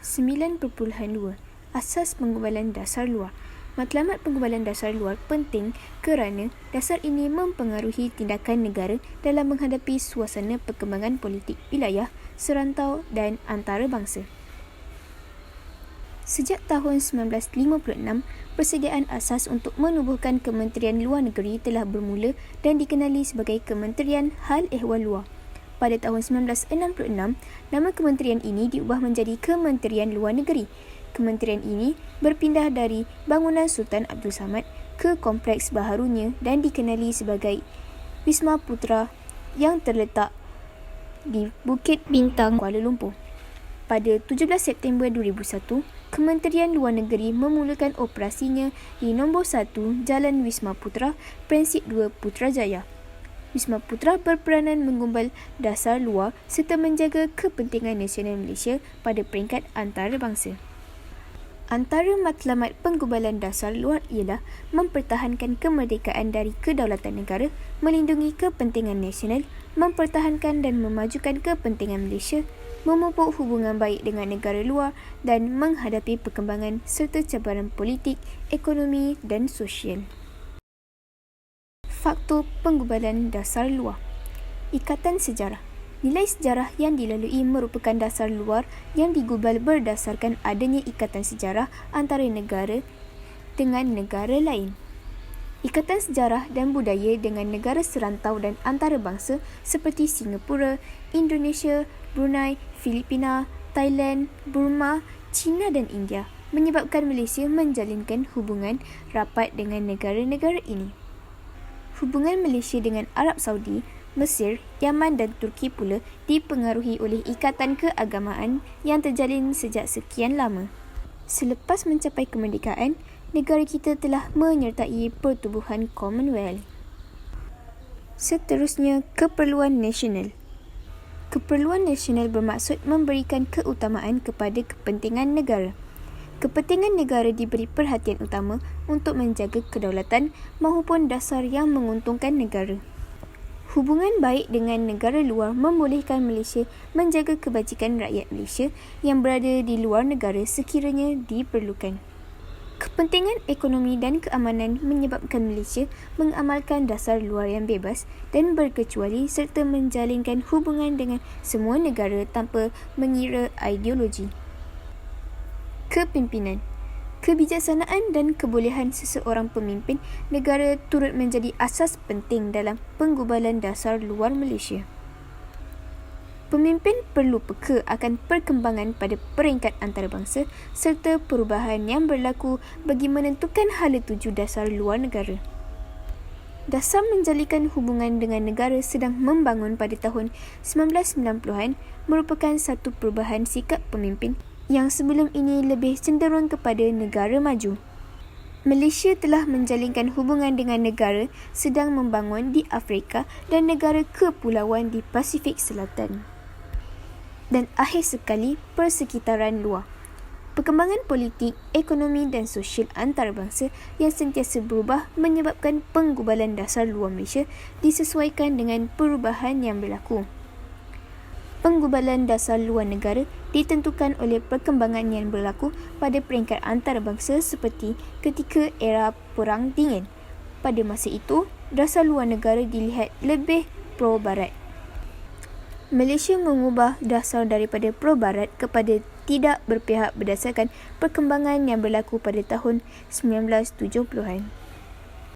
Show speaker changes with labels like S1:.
S1: 9.2 Asas Penggubalan Dasar Luar. Matlamat penggubalan dasar luar penting kerana dasar ini mempengaruhi tindakan negara dalam menghadapi suasana perkembangan politik wilayah, serantau dan antarabangsa. Sejak tahun 1956, persediaan asas untuk menubuhkan Kementerian Luar Negeri telah bermula dan dikenali sebagai Kementerian Hal Ehwal Luar. Pada tahun 1966, nama kementerian ini diubah menjadi Kementerian Luar Negeri. Kementerian ini berpindah dari bangunan Sultan Abdul Samad ke kompleks baharunya dan dikenali sebagai Wisma Putra yang terletak di Bukit Bintang, Kuala Lumpur. Pada 17 September 2001, Kementerian Luar Negeri memulakan operasinya di nombor 1 Jalan Wisma Putra, Prensip 2 Putrajaya. Wisma Putra berperanan menggumbal dasar luar serta menjaga kepentingan nasional Malaysia pada peringkat antarabangsa. Antara matlamat penggubalan dasar luar ialah mempertahankan kemerdekaan dari kedaulatan negara, melindungi kepentingan nasional, mempertahankan dan memajukan kepentingan Malaysia, memupuk hubungan baik dengan negara luar dan menghadapi perkembangan serta cabaran politik, ekonomi dan sosial. Faktor penggubalan dasar luar. Ikatan sejarah. Nilai sejarah yang dilalui merupakan dasar luar yang digubal berdasarkan adanya ikatan sejarah antara negara dengan negara lain. Ikatan sejarah dan budaya dengan negara serantau dan antarabangsa seperti Singapura, Indonesia, Brunei, Filipina, Thailand, Burma, China dan India menyebabkan Malaysia menjalinkan hubungan rapat dengan negara-negara ini. Hubungan Malaysia dengan Arab Saudi, Mesir, Yaman dan Turki pula dipengaruhi oleh ikatan keagamaan yang terjalin sejak sekian lama. Selepas mencapai kemerdekaan, negara kita telah menyertai pertubuhan Commonwealth. Seterusnya, keperluan nasional. Keperluan nasional bermaksud memberikan keutamaan kepada kepentingan negara. Kepentingan negara diberi perhatian utama untuk menjaga kedaulatan maupun dasar yang menguntungkan negara. Hubungan baik dengan negara luar membolehkan Malaysia menjaga kebajikan rakyat Malaysia yang berada di luar negara sekiranya diperlukan. Kepentingan ekonomi dan keamanan menyebabkan Malaysia mengamalkan dasar luar yang bebas dan berkecuali serta menjalinkan hubungan dengan semua negara tanpa mengira ideologi. Kepimpinan. Kebijaksanaan dan kebolehan seseorang pemimpin negara turut menjadi asas penting dalam penggubalan dasar luar Malaysia. Pemimpin perlu peka akan perkembangan pada peringkat antarabangsa serta perubahan yang berlaku bagi menentukan hala tuju dasar luar negara. Dasar menjalinkan hubungan dengan negara sedang membangun pada tahun 1990-an merupakan satu perubahan sikap pemimpin yang sebelum ini lebih cenderung kepada negara maju. Malaysia telah menjalinkan hubungan dengan negara sedang membangun di Afrika dan negara kepulauan di Pasifik Selatan. Dan akhir sekali, persekitaran luar. Perkembangan politik, ekonomi dan sosial antarabangsa yang sentiasa berubah menyebabkan penggubalan dasar luar Malaysia disesuaikan dengan perubahan yang berlaku. Penggubalan dasar luar negara ditentukan oleh perkembangan yang berlaku pada peringkat antarabangsa seperti ketika era Perang Dingin. Pada masa itu, dasar luar negara dilihat lebih pro-barat. Malaysia mengubah dasar daripada pro-barat kepada tidak berpihak berdasarkan perkembangan yang berlaku pada tahun 1970-an.